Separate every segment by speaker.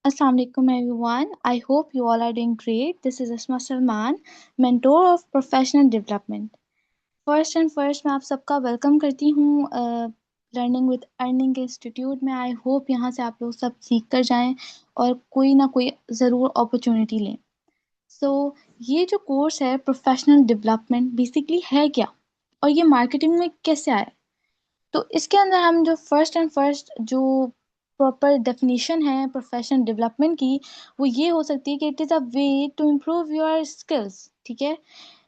Speaker 1: Assalamualaikum everyone. I hope you all are doing great. This is Asma Salman, mentor of professional development. First मैं आप सबका welcome करती हूँ learning with earning के institute में। I hope यहाँ से आप लोग सब सीख कर जाएं और कोई ना कोई ज़रूर अपॉर्चुनिटी लें। सो ये जो कोर्स है प्रोफेशनल डेवलपमेंट बेसिकली है क्या और ये मार्केटिंग में कैसे आया, तो इसके अंदर हम जो फर्स्ट जो प्रॉपर डेफिनेशन है प्रोफेशनल डेवलपमेंट की, वो ये हो सकती है कि it is a way to improve your skills, ठीक है,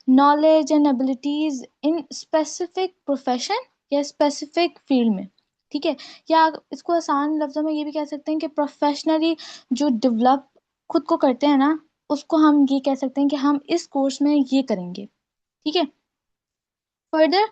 Speaker 1: knowledge and abilities in specific profession या स्पेसिफिक फील्ड में, ठीक है। या इसको आसान लफ्जों में ये भी कह सकते हैं कि प्रोफेशनली जो डेवलप खुद को करते हैं ना, उसको हम ये कह सकते हैं कि हम इस कोर्स में ये करेंगे, ठीक है। फर्दर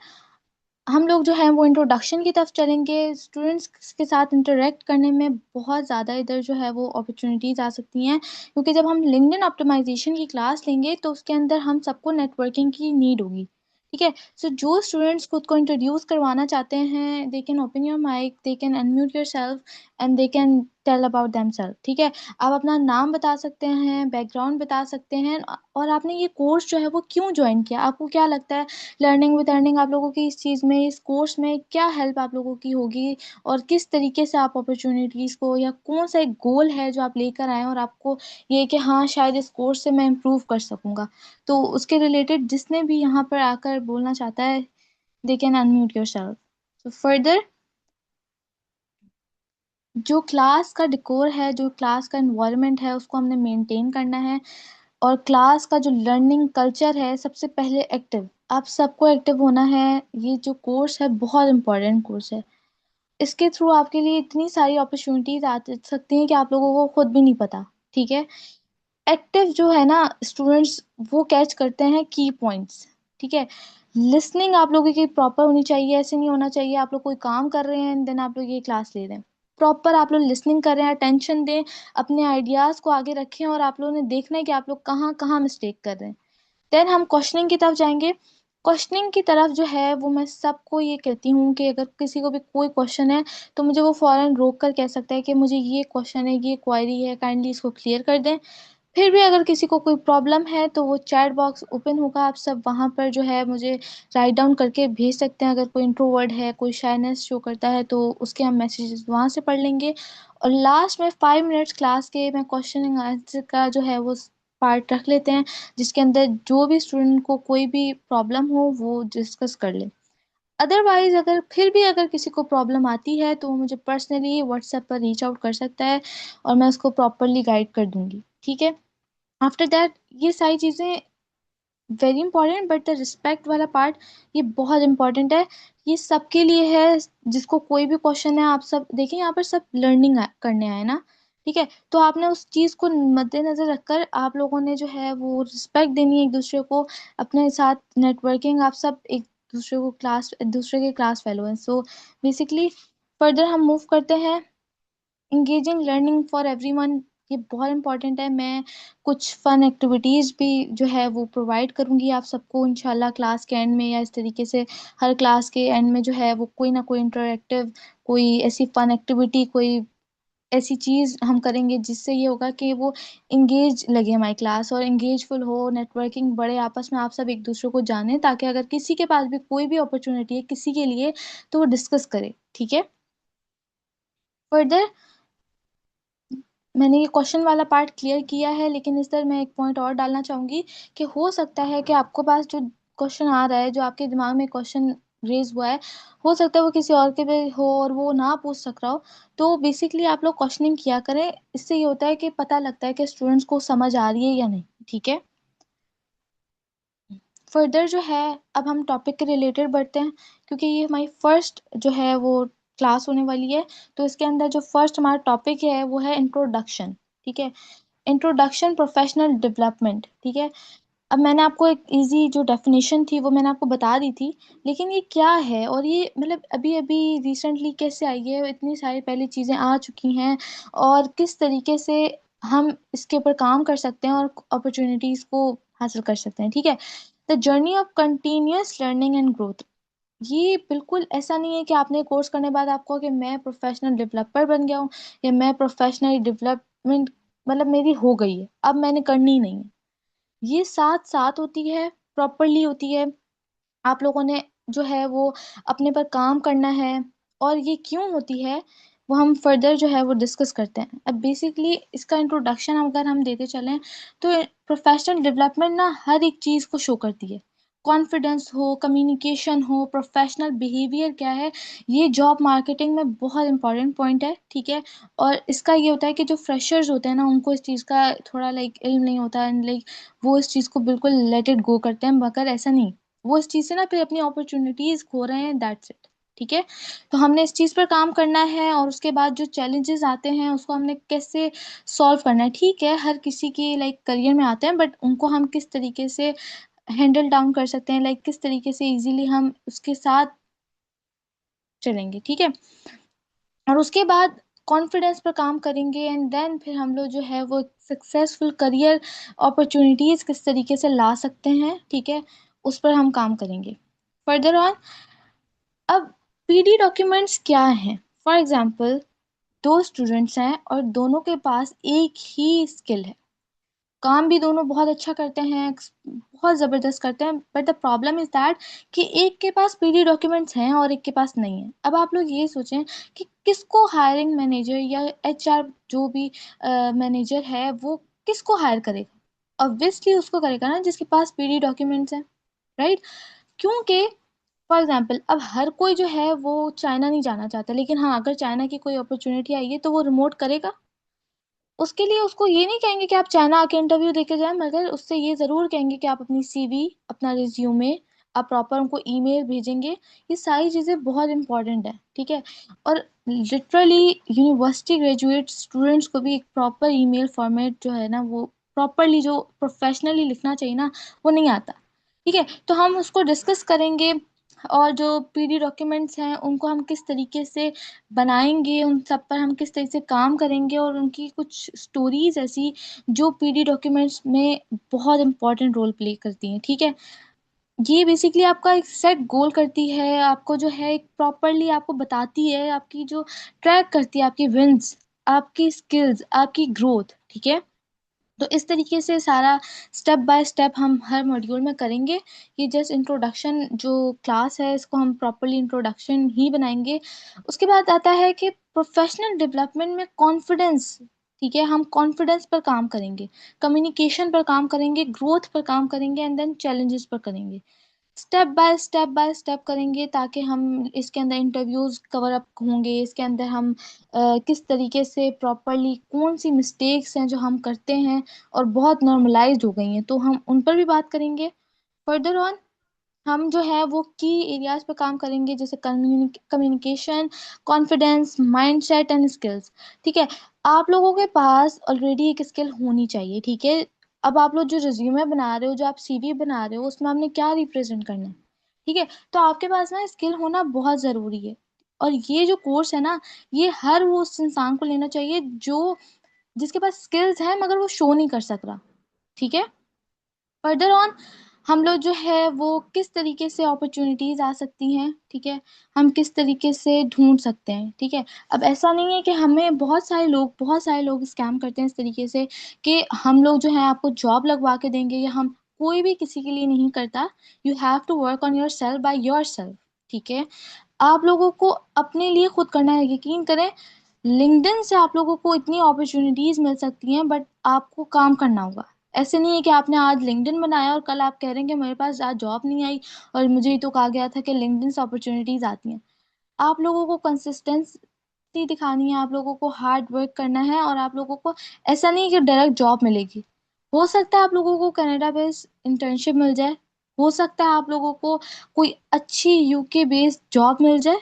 Speaker 1: हम लोग जो है वो इंट्रोडक्शन की तरफ चलेंगे। स्टूडेंट्स के साथ इंटरेक्ट करने में बहुत ज़्यादा इधर जो है वो अपॉर्चुनिटीज़ आ सकती हैं, क्योंकि जब हम लिंक्डइन ऑप्टिमाइजेशन की क्लास लेंगे तो उसके अंदर हम सबको नेटवर्किंग की नीड होगी, ठीक है। सो जो स्टूडेंट्स खुद को इंट्रोड्यूस करवाना चाहते हैं, they can open your mic, they can unmute yourself and they can tell about themself, ठीक है। आप अपना नाम बता सकते हैं, बैकग्राउंड बता सकते हैं, और आपने ये कोर्स जो है वो क्यों ज्वाइन किया, आपको क्या लगता है लर्निंग विद अर्निंग आप लोगों की इस चीज़ में, इस कोर्स में क्या हेल्प आप लोगों की होगी, और किस तरीके से आप अपॉर्चुनिटीज़ को, या कौन सा एक गोल है जो आप लेकर आए हैं और आपको ये कि हाँ शायद इस कोर्स से मैं इम्प्रूव कर सकूंगा। तो उसके रिलेटेड जिसने भी यहाँ पर आकर बोलना चाहता है, दे कैन अनम्यूट योर सेल्फ। तो फर्दर जो क्लास का डिकोर है, जो क्लास का इन्वायरमेंट है, उसको हमने मेंटेन करना है। और क्लास का जो लर्निंग कल्चर है, सबसे पहले एक्टिव, आप सबको एक्टिव होना है। ये जो कोर्स है बहुत इंपॉर्टेंट कोर्स है। इसके थ्रू आपके लिए इतनी सारी अपॉर्चुनिटीज आ सकती हैं कि आप लोगों को खुद भी नहीं पता, ठीक है। एक्टिव जो है ना स्टूडेंट्स, वो कैच करते हैं की पॉइंट्स, ठीक है। लिसनिंग आप लोगों की प्रॉपर होनी चाहिए। ऐसे नहीं होना चाहिए आप लोग कोई काम कर रहे हैं देन आप लोग ये क्लास ले रहे हैं। प्रॉपर आप लोग लिसनिंग कर रहे हैं, अटेंशन दें, अपने आइडियाज को आगे रखें, और आप लोगों ने देखना है कि आप लोग कहाँ कहाँ मिस्टेक कर रहे हैं। देन हम क्वेश्चनिंग की तरफ जाएंगे। क्वेश्चनिंग की तरफ जो है वो मैं सबको ये कहती हूँ कि अगर किसी को भी कोई क्वेश्चन है तो मुझे वो फौरन रोक कर कह सकता है कि मुझे ये क्वेश्चन है, ये क्वायरी है, काइंडली इसको क्लियर कर दें। फिर भी अगर किसी को कोई प्रॉब्लम है तो वो चैट बॉक्स ओपन होगा, आप सब वहाँ पर जो है मुझे राइट डाउन करके भेज सकते हैं। अगर कोई इंट्रोवर्ट है, कोई शाइनेस शो करता है, तो उसके हम मैसेजेस वहाँ से पढ़ लेंगे। और लास्ट में 5 मिनट्स क्लास के मैं क्वेश्चन एंड आंसर का जो है वो पार्ट रख लेते हैं, जिसके अंदर जो भी स्टूडेंट को कोई भी प्रॉब्लम हो वो डिस्कस कर ले। अदरवाइज अगर फिर भी अगर किसी को प्रॉब्लम आती है तो वो मुझे पर्सनली व्हाट्सएप पर रीच आउट कर सकता है और मैं उसको प्रॉपरली गाइड कर दूंगी, ठीक है। आफ्टर दैट ये सारी चीज़ें very important, but the respect वाला पार्ट ये बहुत इंपॉर्टेंट है। ये सबके लिए है, जिसको कोई भी क्वेश्चन है। आप सब देखिए यहाँ पर सब लर्निंग करने आए ना, ठीक है। तो आपने उस चीज़ को मद्देनजर रखकर आप लोगों ने जो है वो रिस्पेक्ट देनी है एक दूसरे को, अपने साथ नेटवर्किंग, आप सब एक दूसरे को क्लास, एक दूसरे के क्लास फेलो हैं। सो बेसिकली फर्दर हम मूव करते हैं। इंगेजिंग लर्निंग फॉर एवरीवन, ये बहुत इंपॉर्टेंट है। मैं कुछ फन एक्टिविटीज़ भी जो है वो प्रोवाइड करूँगी आप सबको इंशाल्लाह क्लास के एंड में, या इस तरीके से हर क्लास के एंड में जो है वो कोई ना कोई इंटरेक्टिव, कोई ऐसी फन एक्टिविटी, कोई ऐसी चीज़ हम करेंगे जिससे ये होगा कि वो इंगेज लगे हमारी क्लास, और इंगेजफुल हो, नेटवर्किंग बढ़े, आपस में आप सब एक दूसरे को जाने, ताकि अगर किसी के पास भी कोई भी अपॉर्चुनिटी है किसी के लिए तो वो डिस्कस करे, ठीक है। फर्दर मैंने ये क्वेश्चन वाला पार्ट क्लियर किया है, लेकिन इस तरह मैं एक पॉइंट और डालना चाहूंगी कि हो सकता है कि आपको पास जो क्वेश्चन आ रहा है, जो आपके दिमाग में क्वेश्चन रेज हुआ है, हो सकता है वो किसी और के भी हो और वो ना पूछ सक रहा हो। तो बेसिकली आप लोग क्वेश्चनिंग किया करें, इससे ये होता है कि पता लगता है कि स्टूडेंट्स को समझ आ रही है या नहीं, ठीक है। फर्दर जो है अब हम टॉपिक के रिलेटेड बढ़ते हैं, क्योंकि ये हमारी फर्स्ट जो है वो क्लास होने वाली है। तो इसके अंदर जो फर्स्ट हमारा टॉपिक है वो है इंट्रोडक्शन, ठीक है। इंट्रोडक्शन प्रोफेशनल डेवलपमेंट, ठीक है। अब मैंने आपको एक इजी जो डेफिनेशन थी वो मैंने आपको बता दी थी, लेकिन ये क्या है और ये मतलब अभी अभी रिसेंटली कैसे आई है, इतनी सारी पहले चीज़ें आ चुकी हैं, और किस तरीके से हम इसके ऊपर काम कर सकते हैं और अपॉर्चुनिटीज़ को हासिल कर सकते हैं, ठीक है। The journey of continuous learning and growth, ये बिल्कुल ऐसा नहीं है कि आपने कोर्स करने के बाद आपको कि मैं प्रोफेशनल डेवलपर बन गया हूँ या मैं प्रोफेशनली डेवलप डेवलपमेंट मतलब मेरी हो गई है, अब मैंने करनी नहीं है। ये साथ साथ होती है, प्रॉपरली होती है। आप लोगों ने जो है वो अपने पर काम करना है। और ये क्यों होती है वो हम फर्दर जो है वो डिस्कस करते हैं। अब बेसिकली इसका इंट्रोडक्शन अगर हम देते चलें तो प्रोफेशनल डेवलपमेंट ना हर एक चीज़ को शो करती है। कॉन्फिडेंस हो, कम्युनिकेशन हो, प्रोफेशनल बिहेवियर क्या है, ये जॉब मार्केटिंग में बहुत इंपॉर्टेंट पॉइंट है, ठीक है। और इसका ये होता है कि जो फ्रेशर्स होते हैं ना, उनको इस चीज़ का थोड़ा लाइक इल्म नहीं होता है, लाइक वो इस चीज़ को बिल्कुल लेट इट गो करते हैं, मगर ऐसा नहीं। वो इस चीज से ना फिर अपनी अपॉर्चुनिटीज खो रहे हैं, दैट्स इट। ठीक है। तो हमने इस चीज पर काम करना है, और उसके बाद जो चैलेंजेस आते हैं उसको हमने कैसे सॉल्व करना है। ठीक है, हर किसी की लाइक करियर में आते हैं, बट उनको हम किस तरीके से हैंडल डाउन कर सकते हैं, लाइक किस तरीके से इजीली हम उसके साथ चलेंगे, ठीक है। और उसके बाद कॉन्फिडेंस पर काम करेंगे, एंड देन फिर हम लोग जो है वो सक्सेसफुल करियर अपॉर्चुनिटीज किस तरीके से ला सकते हैं, ठीक है, उस पर हम काम करेंगे फर्दर ऑन। अब पीडी डॉक्यूमेंट्स क्या हैं? फॉर एग्जाम्पल, दो स्टूडेंट्स हैं और दोनों के पास एक ही स्किल है, काम भी दोनों बहुत अच्छा करते हैं, बहुत जबरदस्त करते हैं, but the problem is that कि एक के पास पीडी डॉक्यूमेंट्स हैं और एक के पास नहीं है। अब आप लोग ये सोचें कि किसको हायरिंग मैनेजर या एचआर जो भी मैनेजर है वो किसको हायर करेगा? ऑब्वियसली उसको करेगा ना जिसके पास पीडी डॉक्यूमेंट्स हैं, राइट। क्योंकि फॉर एग्जाम्पल, अब हर कोई जो है वो चाइना नहीं जाना चाहता, लेकिन हाँ अगर चाइना की कोई अपॉर्चुनिटी आई है तो वो रिमोट करेगा। उसके लिए उसको ये नहीं कहेंगे कि आप चाइना आके इंटरव्यू देके जाए, मगर उससे ये जरूर कहेंगे कि आप अपनी सीवी, अपना रिज्यूमे, आप प्रॉपर उनको ईमेल भेजेंगे। ये सारी चीजें बहुत इंपॉर्टेंट है, ठीक है। और लिटरली यूनिवर्सिटी ग्रेजुएट स्टूडेंट्स को भी एक प्रॉपर ईमेल फॉर्मेट जो है ना, वो प्रॉपरली जो प्रोफेशनली लिखना चाहिए ना, वो नहीं आता, ठीक है। तो हम उसको डिस्कस करेंगे, और जो पीडी डॉक्यूमेंट्स हैं उनको हम किस तरीके से बनाएंगे, उन सब पर हम किस तरह से काम करेंगे, और उनकी कुछ स्टोरीज ऐसी जो पीडी डॉक्यूमेंट्स में बहुत इंपॉर्टेंट रोल प्ले करती हैं, ठीक है। ये बेसिकली आपका एक सेट गोल करती है, आपको जो है एक प्रॉपरली आपको बताती है, आपकी जो ट्रैक करती है आपकी विंस, आपकी स्किल्स, आपकी ग्रोथ, ठीक है। तो इस तरीके से सारा स्टेप बाय स्टेप हम हर मॉड्यूल में करेंगे। ये जस्ट इंट्रोडक्शन जो क्लास है इसको हम प्रॉपरली इंट्रोडक्शन ही बनाएंगे। उसके बाद आता है कि प्रोफेशनल डेवलपमेंट में कॉन्फिडेंस, ठीक है, हम कॉन्फिडेंस पर काम करेंगे, कम्युनिकेशन पर काम करेंगे, ग्रोथ पर काम करेंगे, एंड देन चैलेंजेस पर करेंगे। स्टेप बाय स्टेप करेंगे ताकि हम इसके अंदर इंटरव्यूज कवर अप होंगे, इसके अंदर हम किस तरीके से प्रॉपरली कौन सी मिस्टेक्स हैं जो हम करते हैं और बहुत नॉर्मलाइज्ड हो गई हैं, तो हम उन पर भी बात करेंगे फर्दर ऑन। हम जो है वो की एरियाज पे काम करेंगे, जैसे communication, confidence, mindset and skills, ठीक है। आप लोगों के पास ऑलरेडी एक स्किल होनी चाहिए, ठीक है। अब आप लोग जो रिज्यूमे बना रहे हो, जो आप सीवी बना रहे हो, उसमें आपने क्या रिप्रेजेंट करना है, ठीक है। तो आपके पास ना स्किल होना बहुत जरूरी है। और ये जो कोर्स है ना, ये हर वो उस इंसान को लेना चाहिए जो जिसके पास स्किल्स है मगर वो शो नहीं कर सक रहा, ठीक है। फर्दर ऑन, हम लोग जो है वो किस तरीके से अपॉर्चुनिटीज आ सकती हैं, ठीक है, हम किस तरीके से ढूंढ सकते हैं, ठीक है। अब ऐसा नहीं है कि हमें बहुत सारे लोग स्कैम करते हैं इस तरीके से कि हम लोग जो है आपको जॉब लगवा के देंगे, या हम कोई भी किसी के लिए नहीं करता। You have to work on yourself by yourself, ठीक है। आप लोगों को अपने लिए खुद करना है, यकीन करें। लिंक्डइन से आप लोगों को इतनी अपॉर्चुनिटीज मिल सकती हैं, बट आपको काम करना होगा। ऐसे नहीं है कि आपने आज लिंक्डइन बनाया और कल आप कह रहे हैं कि मेरे पास आज जॉब नहीं आई, और मुझे ही तो कहा गया था कि लिंक्डइन से अपॉर्चुनिटीज आती हैं। आप लोगों को कंसिस्टेंसी दिखानी है, आप लोगों को हार्ड वर्क करना है, और आप लोगों को ऐसा नहीं कि डायरेक्ट जॉब मिलेगी। हो सकता है आप लोगों को कनाडा बेस्ड इंटर्नशिप मिल जाए, हो सकता है आप लोगों को कोई अच्छी यूके बेस्ड जॉब मिल जाए,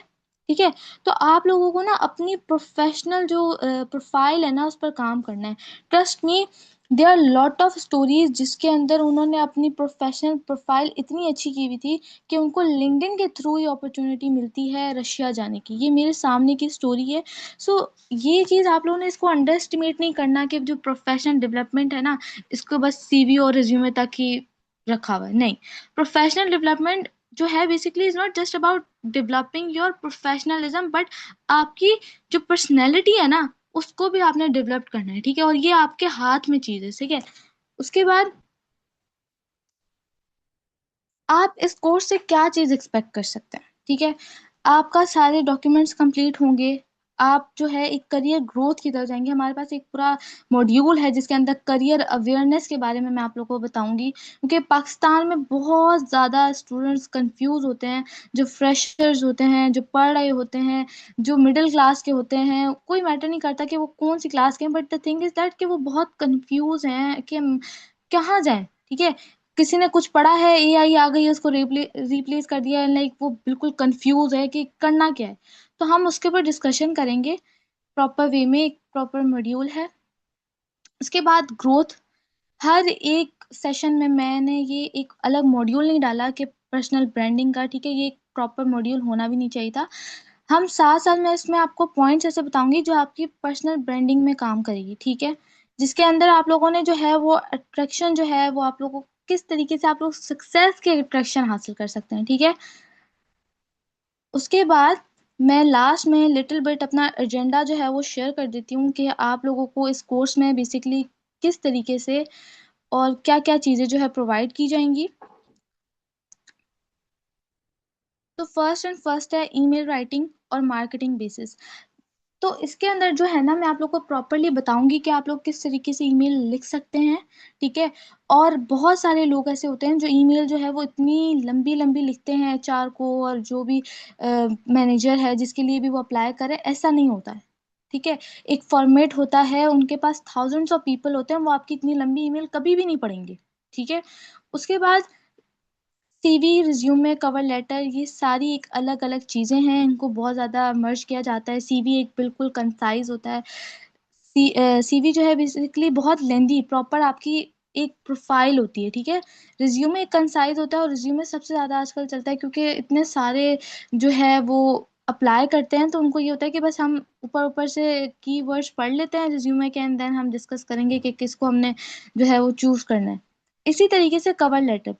Speaker 1: ठीक है। तो आप लोगों को ना अपनी प्रोफेशनल जो प्रोफाइल है ना उस पर काम करना है। Trust me, there are lot of stories जिसके अंदर उन्होंने अपनी प्रोफेशनल प्रोफाइल इतनी अच्छी की हुई थी कि उनको लिंक्डइन के थ्रू ही अपॉर्चुनिटी मिलती है रशिया जाने की। ये मेरे सामने की स्टोरी है। सो ये चीज़ आप लोगों ने इसको अंडर एस्टिमेट नहीं करना कि जो प्रोफेशनल डेवलपमेंट है ना, इसको बस सीवी और रिज्यूमे तक ही रखा हुआ है, नहीं। प्रोफेशनल डेवलपमेंट जो है basically is not just about developing your professionalism, but आपकी जो पर्सनैलिटी है ना, उसको भी आपने डेवलप करना है, ठीक है, और ये आपके हाथ में चीज है, ठीक है। उसके बाद आप इस कोर्स से क्या चीज एक्सपेक्ट कर सकते हैं, ठीक है। आपका सारे डॉक्यूमेंट्स कंप्लीट होंगे, आप जो है एक करियर ग्रोथ की तरफ जाएंगे। हमारे पास एक पूरा मॉड्यूल है जिसके अंदर करियर अवेयरनेस के बारे में मैं आप लोगों को बताऊंगी, क्योंकि पाकिस्तान में बहुत ज़्यादा स्टूडेंट्स कंफ्यूज होते हैं। जो फ्रेशर्स होते हैं, जो पढ़ रहे होते हैं, जो मिडिल क्लास के होते हैं, कोई मैटर नहीं करता कि वो कौन सी क्लास के हैं, but the thing is that कि वो बहुत कंफ्यूज हैं कि हम कहाँ जाएं, ठीक है। किसी ने कुछ पढ़ा है, एआई आ गई है, उसको रिप्लेस कर दिया है, लाइक वो बिल्कुल कंफ्यूज है कि करना क्या है। तो हम उसके ऊपर डिस्कशन करेंगे प्रॉपर वे में, एक प्रॉपर मॉड्यूल है। उसके बाद ग्रोथ, हर एक सेशन में मैंने ये एक अलग मॉड्यूल नहीं डाला कि पर्सनल ब्रांडिंग का, ठीक है, ये एक प्रॉपर मॉड्यूल होना भी नहीं चाहिए था। हम साथ साथ में इसमें आपको पॉइंट्स ऐसे बताऊंगी जो आपकी पर्सनल ब्रांडिंग में काम करेगी, ठीक है। जिसके अंदर आप लोगों ने जो है वो अट्रैक्शन जो है वो आप लोगों को किस तरीके से आप लोग सक्सेस के अट्रैक्शन हासिल कर सकते हैं, ठीक है। उसके बाद मैं लास्ट में लिटिल बिट अपना एजेंडा जो है वो शेयर कर देती हूँ कि आप लोगों को इस कोर्स में बेसिकली किस तरीके से और क्या क्या चीज़ें जो है प्रोवाइड की जाएंगी। तो फर्स्ट एंड फर्स्ट है ईमेल राइटिंग और मार्केटिंग बेसिस। तो इसके अंदर जो है ना, मैं आप लोग को प्रॉपरली बताऊंगी कि आप लोग किस तरीके से ईमेल लिख सकते हैं, ठीक है। और बहुत सारे लोग ऐसे होते हैं जो ईमेल जो है वो इतनी लंबी लंबी लिखते हैं एचआर को, और जो भी मैनेजर है जिसके लिए भी वो अप्लाई करे, ऐसा नहीं होता है, ठीक है। एक फॉर्मेट होता है, उनके पास थाउजेंड्स ऑफ पीपल होते हैं, वो आपकी इतनी लंबी ईमेल कभी भी नहीं पढ़ेंगे, ठीक है। उसके बाद सीवी, रिज्यूमे, कवर लेटर, ये सारी एक अलग अलग चीजें हैं, इनको बहुत ज्यादा मर्ज किया जाता है। सीवी एक बिल्कुल कंसाइज होता है। सीवी जो है बेसिकली बहुत लेंदी प्रॉपर आपकी एक प्रोफाइल होती है, ठीक है। रिज्यूमे एक कंसाइज होता है, और रिज्यूमे सबसे ज्यादा आजकल चलता है क्योंकि इतने सारे जो है वो अप्लाई करते हैं, तो उनको ये होता है कि बस हम ऊपर ऊपर से कीवर्ड्स पढ़ लेते हैं रिज्यूमे के, एंड देन हम डिस्कस करेंगे कि किसको हमने जो है वो चूज करना है। इसी तरीके से कवर लेटर,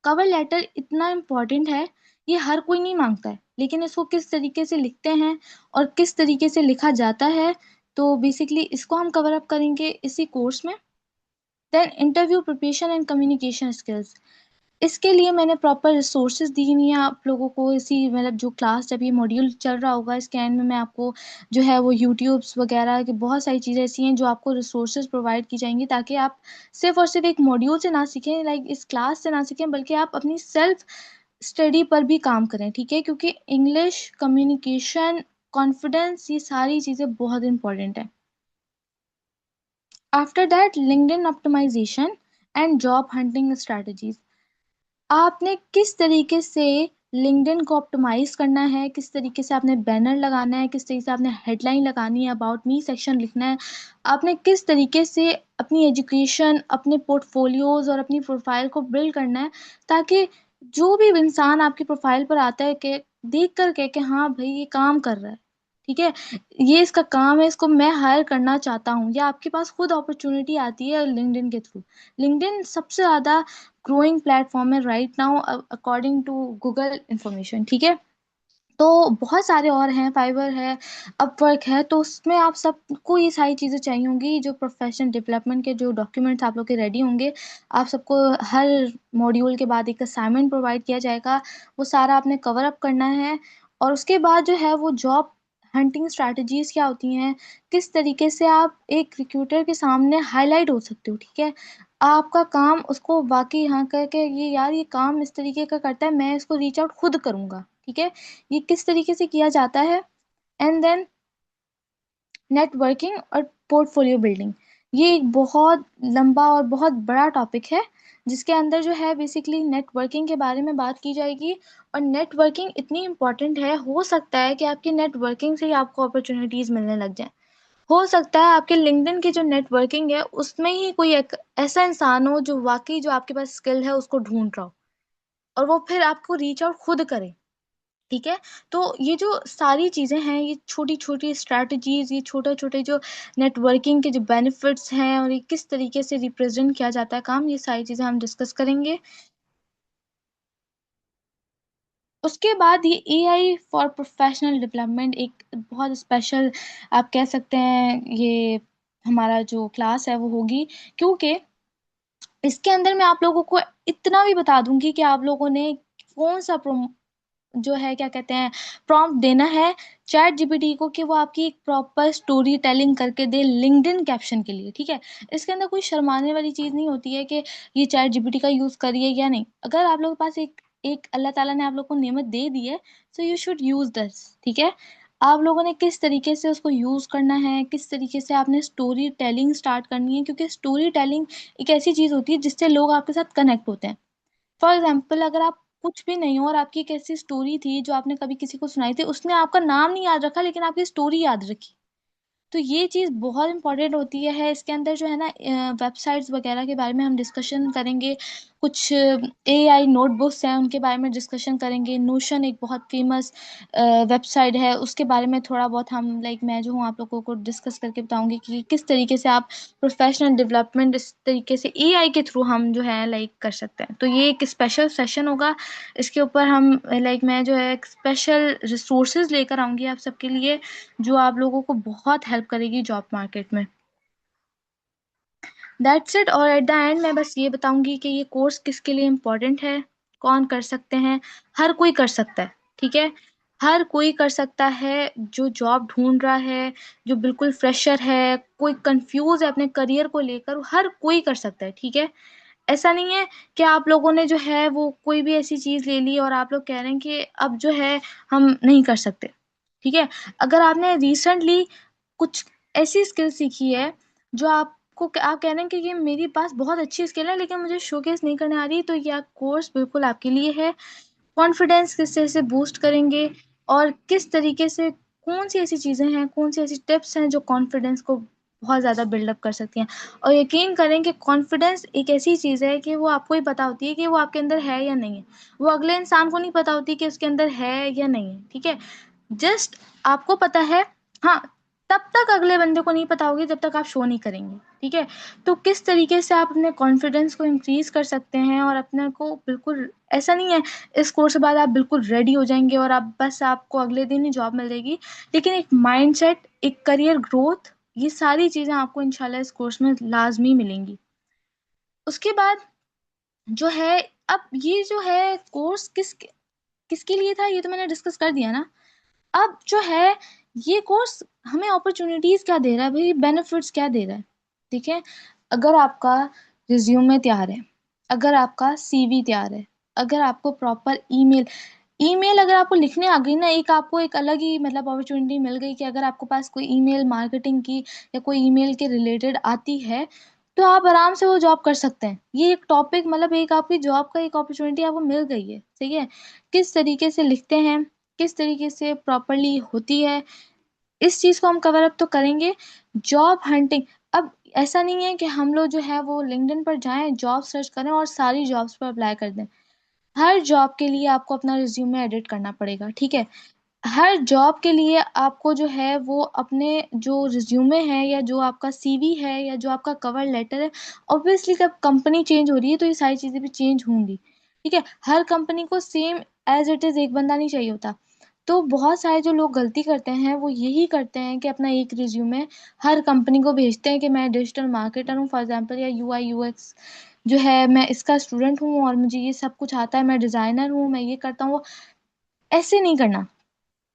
Speaker 1: कवर लेटर इतना इम्पोर्टेंट है, ये हर कोई नहीं मांगता है, लेकिन इसको किस तरीके से लिखते हैं और किस तरीके से लिखा जाता है, तो बेसिकली इसको हम कवर अप करेंगे इसी कोर्स में। Then interview preparation and communication skills, इसके लिए मैंने प्रॉपर रिसोर्सेज दी हुई हैं आप लोगों को। इसी मतलब जो क्लास, जब ये मॉड्यूल चल रहा होगा, इसके एंड में मैं आपको जो है वो यूट्यूब्स वगैरह की बहुत सारी चीज़ें ऐसी हैं जो आपको रिसोर्सेज प्रोवाइड की जाएंगी, ताकि आप सिर्फ और सिर्फ एक मॉड्यूल से ना सीखें, लाइक इस क्लास से ना सीखें, बल्कि आप अपनी सेल्फ स्टडी पर भी काम करें, ठीक है, क्योंकि इंग्लिश, कम्युनिकेशन, कॉन्फिडेंस, ये सारी चीज़ें बहुत इंपॉर्टेंट है। After that LinkedIn optimization and job hunting strategies, आपने किस तरीके से लिंक्डइन को ऑप्टिमाइज करना है, किस तरीके से आपने बैनर लगाना है, किस तरीके से आपने हेडलाइन लगानी है, अबाउट मी सेक्शन लिखना है, आपने किस तरीके से अपनी एजुकेशन, अपने पोर्टफोलियोज और अपनी प्रोफाइल को बिल्ड करना है, ताकि जो भी इंसान आपकी प्रोफाइल पर आता है कि देख कर के कि हाँ भाई ये काम कर रहा है, ठीक है, ये इसका काम है, इसको मैं हायर करना चाहता हूँ, या आपके पास खुद अपॉर्चुनिटी आती है लिंक्डइन के थ्रू। लिंक्डइन सबसे ज्यादा ग्रोइंग प्लेटफॉर्म है right now according to Google information, ठीक है। तो बहुत सारे और हैं, फाइवर है, अपवर्क है, तो उसमें आप सबको ये सारी चीज़ें चाहिए होंगी। जो प्रोफेशनल डेवलपमेंट के जो डॉक्यूमेंट्स आप लोग के रेडी होंगे, आप सबको हर मॉड्यूल के बाद एक असाइनमेंट प्रोवाइड किया जाएगा, वो सारा आपने कवर अप करना है। और उसके बाद जो है वो जॉब हंटिंग स्ट्रैटेजीज क्या होती हैं, किस तरीके से आप एक रिक्रूटर के सामने हाईलाइट हो सकते हो, ठीक है। आपका काम उसको वाकई यहाँ करके, ये यार ये काम इस तरीके का करता है, मैं इसको रीच आउट खुद करूंगा, ठीक है, ये किस तरीके से किया जाता है। एंड देन नेटवर्किंग और पोर्टफोलियो बिल्डिंग, ये एक बहुत लंबा और बहुत बड़ा टॉपिक है, जिसके अंदर जो है बेसिकली नेटवर्किंग के बारे में बात की जाएगी। और नेटवर्किंग इतनी इंपॉर्टेंट है, हो सकता है कि आपकी नेटवर्किंग से ही आपको अपॉर्चुनिटीज मिलने लग जाए। हो सकता है आपके लिंक्डइन की जो नेटवर्किंग है उसमें ही कोई एक ऐसा इंसान हो जो वाकई जो आपके पास स्किल है उसको ढूंढ रहा हो, और वो फिर आपको रीच आउट खुद करे, ठीक है। तो ये जो सारी चीजें हैं, ये छोटी छोटी स्ट्रैटेजीज, ये छोटे छोटे जो नेटवर्किंग के जो बेनिफिट्स हैं, और ये किस तरीके से रिप्रेजेंट किया जाता है काम, ये सारी चीजें हम डिस्कस करेंगे। उसके बाद ये एआई फॉर प्रोफेशनल डेवलपमेंट एक बहुत स्पेशल, आप कह सकते हैं, ये हमारा जो क्लास है वो होगी, क्योंकि इसके अंदर मैं आप लोगों को इतना भी बता दूंगी कि आप लोगों ने कौन सा जो है क्या कहते हैं प्रॉम्प्ट देना है चैट जीपीटी को, कि वो आपकी एक प्रॉपर स्टोरी टेलिंग करके दे लिंक्डइन कैप्शन के लिए। ठीक है, इसके अंदर कोई शर्माने वाली चीज नहीं होती है कि ये चैट जीपीटी का यूज करिए या नहीं। अगर आप लोगों के पास एक एक अल्लाह ताला ने आप लोग को नेमत दे दी है, so you should use this. ठीक है, आप लोगों ने किस तरीके से उसको यूज करना है, किस तरीके से आपने स्टोरी टेलिंग स्टार्ट करनी है, क्योंकि स्टोरी टेलिंग एक ऐसी चीज होती है जिससे लोग आपके साथ कनेक्ट होते हैं। फॉर एग्जाम्पल, अगर आप कुछ भी नहीं हो और आपकी एक ऐसी स्टोरी थी जो आपने कभी किसी को सुनाई थी, उसने आपका नाम नहीं याद रखा लेकिन आपकी स्टोरी याद रखी, तो ये चीज़ बहुत इंपॉर्टेंट होती है। इसके अंदर जो है ना वेबसाइट्स वगैरह के बारे में हम डिस्कशन करेंगे, कुछ एआई नोटबुक्स हैं उनके बारे में डिस्कशन करेंगे, नोशन एक बहुत फेमस वेबसाइट है उसके बारे में थोड़ा बहुत हम मैं जो हूँ आप लोगों को डिस्कस करके बताऊंगी कि किस तरीके से आप प्रोफेशनल डेवलपमेंट इस तरीके से एआई के थ्रू हम जो है कर सकते हैं। तो ये एक स्पेशल सेशन होगा, इसके ऊपर हम मैं जो है स्पेशल रिसोर्सेज लेकर आऊंगी आप सबके लिए, जो आप लोगों को बहुत हेल्प करेगी जॉब मार्केट में। That's it. और एट द एंड मैं बस ये बताऊंगी कि ये कोर्स किसके लिए इम्पोर्टेंट है, कौन कर सकते हैं। हर कोई कर सकता है। ठीक है, हर कोई कर सकता है, जो जॉब ढूंढ रहा है, जो बिल्कुल फ्रेशर है, कोई कंफ्यूज है अपने करियर को लेकर, हर कोई कर सकता है। ठीक है, ऐसा नहीं है कि आप लोगों ने जो है वो कोई भी ऐसी चीज ले ली और आप लोग कह रहे हैं कि अब जो है हम नहीं कर सकते। ठीक है, अगर आपने रिसेंटली कुछ ऐसी स्किल सीखी है जो आपको आप कह रहे हैं कि ये मेरे पास बहुत अच्छी स्किल है लेकिन मुझे शोकेस नहीं करने आ रही, तो यह कोर्स बिल्कुल आपके लिए है। कॉन्फिडेंस किस तरह से बूस्ट करेंगे और किस तरीके से, कौन सी ऐसी चीजें हैं, कौन सी ऐसी टिप्स हैं जो कॉन्फिडेंस को बहुत ज्यादा बिल्डअप कर सकती हैं। और यकीन करें कि कॉन्फिडेंस एक ऐसी चीज है कि वो आपको ही पता होती है कि वो आपके अंदर है या नहीं है, वो अगले इंसान को नहीं पता होती कि उसके अंदर है या नहीं है। ठीक है, जस्ट आपको पता है। हाँ, तब तक अगले बंदे को नहीं पता होगी जब तक आप शो नहीं करेंगे। ठीक है, तो किस तरीके से आप अपने कॉन्फिडेंस को इंक्रीज कर सकते हैं और अपने को बिल्कुल, ऐसा नहीं है इस कोर्स के बाद आप बिल्कुल रेडी हो जाएंगे और आप बस आपको अगले दिन ही जॉब मिल जाएगी, लेकिन एक माइंडसेट, एक करियर ग्रोथ, ये सारी चीजें आपको इंशाल्लाह इस कोर्स में लाजमी मिलेंगी। उसके बाद जो है, अब ये जो है कोर्स किसके लिए था ये तो मैंने डिस्कस कर दिया ना। अब जो है ये कोर्स हमें अपॉर्चुनिटीज क्या दे रहा है भाई, बेनिफिट्स क्या दे रहा है। ठीक है, अगर आपका रिज्यूमे तैयार है, अगर आपका सीवी तैयार है, अगर आपको प्रॉपर ईमेल ईमेल अगर आपको लिखने आ गई ना, एक आपको एक अलग ही अपॉर्चुनिटी मिल गई कि अगर आपके पास कोई ईमेल मार्केटिंग की या कोई ईमेल के रिलेटेड आती है, तो आप आराम से वो जॉब कर सकते हैं। ये एक टॉपिक एक आपकी जॉब का एक अपॉर्चुनिटी आपको मिल गई है। सही है, किस तरीके से लिखते हैं, किस तरीके से प्रॉपरली होती है, इस चीज को हम कवर अप तो करेंगे। जॉब हंटिंग, अब ऐसा नहीं है कि हम लोग जो है वो लिंक्डइन पर जाएं, जॉब सर्च करें और सारी जॉब्स पर अप्लाई कर दें। हर जॉब के लिए आपको अपना रिज्यूमे एडिट करना पड़ेगा। ठीक है, हर जॉब के लिए आपको जो है वो अपने जो रिज्यूमे है या जो आपका सीवी है या जो आपका कवर लेटर है, ऑब्वियसली जब कंपनी चेंज हो रही है तो ये सारी चीजें भी चेंज होंगी। ठीक है, हर कंपनी को सेम एज इट इज एक बंदा नहीं चाहिए होता। तो बहुत सारे जो लोग गलती करते हैं वो यही करते हैं कि अपना एक रिज्यूमे हर कंपनी को भेजते हैं कि मैं डिजिटल मार्केटर हूँ फॉर एग्जांपल, या यूआई यूएक्स जो है मैं इसका स्टूडेंट हूँ और मुझे ये सब कुछ आता है, मैं डिजाइनर हूँ, मैं ये करता हूँ। ऐसे नहीं करना।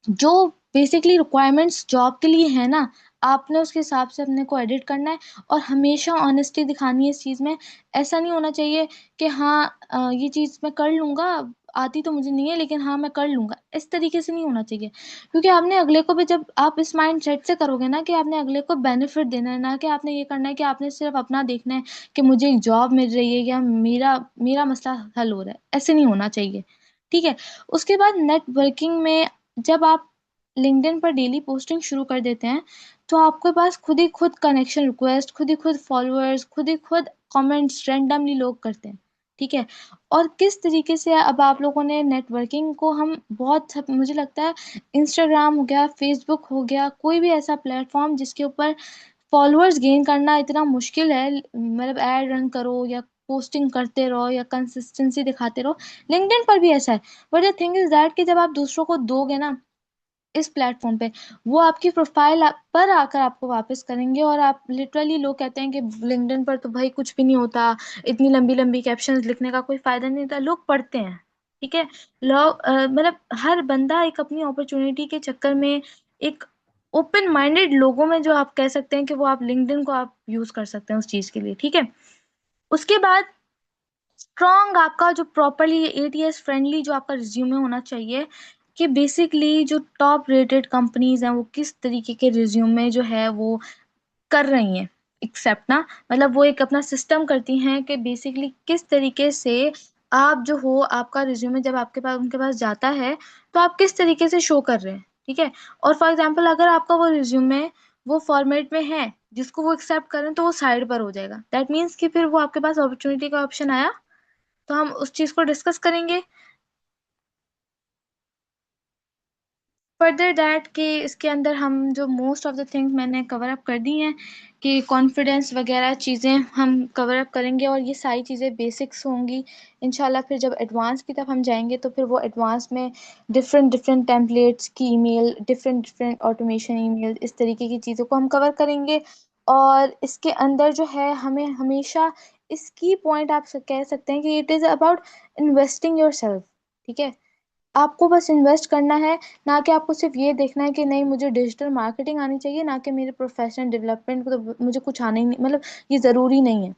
Speaker 1: जो बेसिकली रिक्वायरमेंट्स जॉब के लिए है ना, आपने उसके हिसाब से अपने को एडिट करना है और हमेशा ऑनेस्टी दिखानी है इस चीज में। ऐसा नहीं होना चाहिए कि हाँ ये चीज मैं कर लूंगा, आती तो मुझे नहीं है लेकिन हाँ मैं कर लूंगा, इस तरीके से नहीं होना चाहिए। क्योंकि आपने अगले को भी, जब आप इस माइंड सेट से करोगे ना कि आपने अगले को बेनिफिट देना है, ना कि आपने ये करना है कि आपने सिर्फ अपना देखना है कि मुझे एक जॉब मिल रही है या मेरा मेरा मसला हल हो रहा है, ऐसे नहीं होना चाहिए। ठीक है, उसके बाद नेटवर्किंग में, जब आप लिंक्डइन पर डेली पोस्टिंग शुरू कर देते हैं तो आपके पास खुद ही खुद कनेक्शन रिक्वेस्ट, खुद ही खुद फॉलोअर्स, खुद ही खुद कमेंट्स रैंडमली लोग करते हैं। ठीक है, और किस तरीके से अब आप लोगों ने नेटवर्किंग को हम बहुत मुझे लगता है इंस्टाग्राम हो गया, फेसबुक हो गया, कोई भी ऐसा प्लेटफॉर्म जिसके ऊपर फॉलोअर्स गेन करना इतना मुश्किल है, ऐड रन करो या पोस्टिंग करते रहो या कंसिस्टेंसी दिखाते रहो। लिंक्डइन पर भी ऐसा है। But the thing is that कि जब आप दूसरों को दोगे ना इस प्लेटफॉर्म पे, वो आपकी प्रोफाइल पर आकर आपको वापस करेंगे। और आप लिटरली, लोग कहते हैं कि लिंक्डइन पर तो भाई कुछ भी नहीं होता, इतनी लंबी लंबी कैप्शंस लिखने का कोई फायदा नहीं होता, लोग पढ़ते हैं। ठीक है। लोग मतलब हर बंदा एक अपनी अपॉर्चुनिटी के चक्कर में, एक ओपन माइंडेड लोगों में, जो आप कह सकते हैं कि वो आप लिंक्डइन को आप यूज कर सकते हैं उस चीज के लिए। ठीक है। उसके बाद स्ट्रॉन्ग आपका जो प्रॉपरली एटीएस फ्रेंडली जो आपका रिज्यूमे होना चाहिए, कि बेसिकली जो टॉप रेटेड कंपनीज हैं वो किस तरीके के रिज्यूमे जो है वो कर रही हैं एक्सेप्ट ना। मतलब वो एक अपना सिस्टम करती हैं कि बेसिकली किस तरीके से आप जो हो, आपका रिज्यूमे जब आपके पास उनके पास जाता है, तो आप किस तरीके से शो कर रहे हैं। ठीक है। और फॉर एग्जाम्पल अगर आपका वो रिज्यूमे वो फॉर्मेट में है जिसको वो एक्सेप्ट करें, तो वो साइड पर हो जाएगा। दैट मीन्स कि फिर वो आपके पास अपॉर्चुनिटी का ऑप्शन आया, तो हम उस चीज को डिस्कस करेंगे फर्दर दैट, कि इसके अंदर हम जो मोस्ट ऑफ द थिंग्स मैंने कवर अप कर दी हैं, कि कॉन्फिडेंस वगैरह चीज़ें हम कवर अप करेंगे, और ये सारी चीज़ें बेसिक्स होंगी। इंशाल्लाह फिर जब एडवांस की तरफ हम जाएंगे, तो फिर वो एडवांस में डिफरेंट डिफरेंट टेम्पलेट्स की email, different different automation email, इस तरीके की चीज़ों को हम कवर करेंगे। और इसके अंदर जो है हमें हमेशा इसकी पॉइंट आप कह सकते हैं कि it is about investing yourself. ठीक है। आपको बस इन्वेस्ट करना है, ना कि आपको सिर्फ ये देखना है कि नहीं मुझे डिजिटल मार्केटिंग आनी चाहिए, ना कि मेरे प्रोफेशनल डेवलपमेंट को तो मुझे कुछ आना ही नहीं, मतलब ये ज़रूरी नहीं है।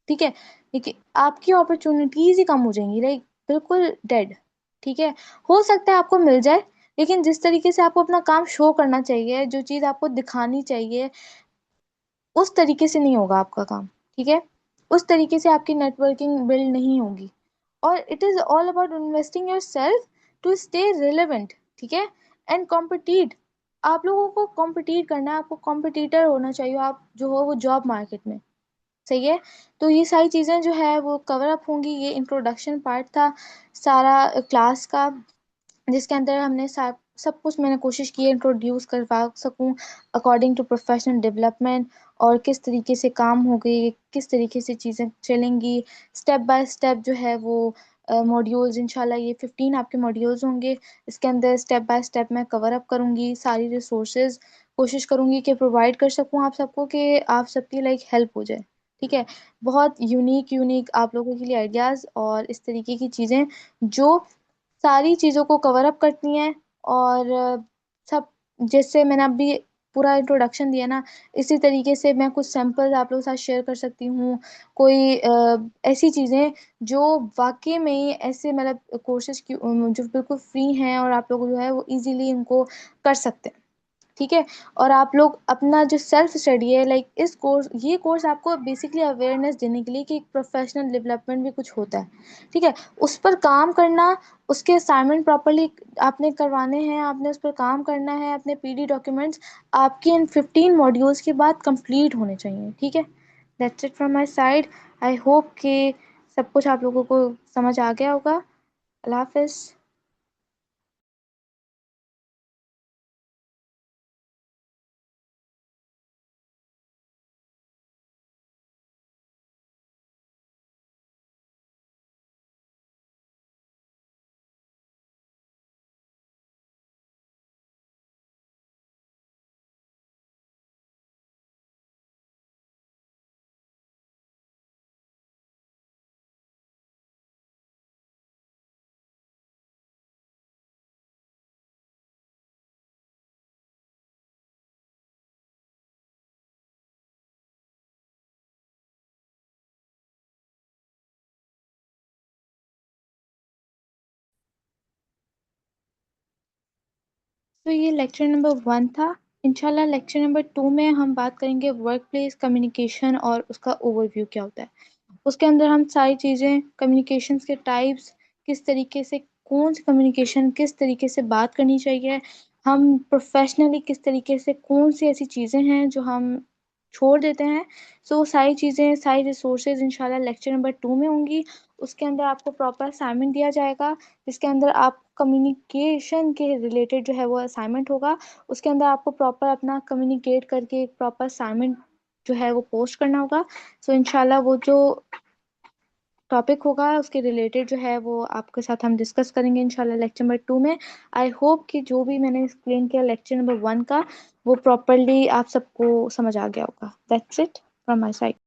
Speaker 1: ठीक है। देखिए, आपकी अपॉर्चुनिटीज ही कम हो जाएंगी, लाइक बिल्कुल डेड। ठीक है। हो सकता है आपको मिल जाए, लेकिन जिस तरीके से आपको अपना काम शो करना चाहिए, जो चीज़ आपको दिखानी चाहिए, उस तरीके से नहीं होगा आपका काम। ठीक है। उस तरीके से आपकी नेटवर्किंग बिल्ड नहीं होगी। और it is all about investing yourself to stay relevant. ठीक है। एंड कॉम्पिटिट, आप लोगों को कॉम्पिटिट करना है, आपको कॉम्पिटिटर होना चाहिए आप जो हो वो जॉब मार्केट में। सही है। तो ये सारी चीज़ें जो है वो कवर अप होंगी। ये इंट्रोडक्शन पार्ट था सारा क्लास का, जिसके अंदर हमने सब कुछ मैंने कोशिश की है इंट्रोड्यूस करवा सकूं अकॉर्डिंग टू प्रोफेशनल डेवलपमेंट, और किस तरीके से काम हो गई, किस तरीके से चीज़ें चलेंगी, स्टेप बाय स्टेप जो है वो मॉड्यूल्स। इंशाल्लाह ये 15 आपके मॉड्यूल्स होंगे। इसके अंदर स्टेप बाय स्टेप मैं कवर अप करूंगी सारी रिसोर्सेज, कोशिश करूंगी कि प्रोवाइड कर सकूं आप सबको, कि आप सबकी लाइक हेल्प हो जाए। ठीक है। बहुत यूनिक यूनिक आप लोगों के लिए आइडियाज़ और इस तरीके की चीज़ें जो सारी चीज़ों को कवर अप करती हैं। और सब, जैसे मैंने अभी पूरा इंट्रोडक्शन दिया ना, इसी तरीके से मैं कुछ सैंपल्स आप लोगों के साथ शेयर कर सकती हूँ। कोई ऐसी चीज़ें जो वाकई में ही ऐसे मतलब कोर्सेज की जो बिल्कुल फ्री हैं, और आप लोग जो है वो इजीली इनको कर सकते हैं। ठीक है। और आप लोग अपना जो सेल्फ स्टडी है, लाइक इस कोर्स, ये कोर्स आपको बेसिकली अवेयरनेस देने के लिए कि एक प्रोफेशनल डेवलपमेंट भी कुछ होता है। ठीक है। उस पर काम करना, उसके असाइनमेंट प्रॉपरली आपने करवाने हैं, आपने उस पर काम करना है, अपने पीडी डॉक्यूमेंट्स आपके इन 15 मॉड्यूल्स के बाद कंप्लीट होने चाहिए। ठीक है। That's it from my side. I hope कि सब कुछ आप लोगों को समझ आ गया होगा। अल्लाह हाफिज़। तो ये लेक्चर नंबर 1 था। इंशाल्लाह लेक्चर नंबर 2 में हम बात करेंगे वर्क प्लेस कम्युनिकेशन और उसका ओवरव्यू क्या होता है। उसके अंदर हम सारी चीज़ें, कम्युनिकेशंस के टाइप्स, किस तरीके से, कौन सी कम्युनिकेशन किस तरीके से बात करनी चाहिए, हम प्रोफेशनली किस तरीके से, कौन सी ऐसी चीज़ें हैं जो हम छोड़ देते हैं। सो वो सारी चीज़ें, सारी रिसोर्सेज इंशाल्लाह लेक्चर नंबर 2 में होंगी। उसके अंदर आपको प्रॉपर असाइनमेंट दिया जाएगा, जिसके अंदर आप कम्युनिकेशन के रिलेटेड जो है वो असाइनमेंट होगा। उसके अंदर आपको प्रॉपर अपना कम्युनिकेट करके एक प्रॉपर असाइनमेंट जो है वो पोस्ट करना होगा। सो इंशाल्लाह वो जो टॉपिक होगा उसके रिलेटेड जो है वो आपके साथ हम डिस्कस करेंगे इंशाल्लाह लेक्चर नंबर 2 में। आई होप कि जो भी मैंने एक्सप्लेन किया लेक्चर नंबर 1 का वो प्रॉपरली आप सबको समझ आ गया होगा। That's it from my side.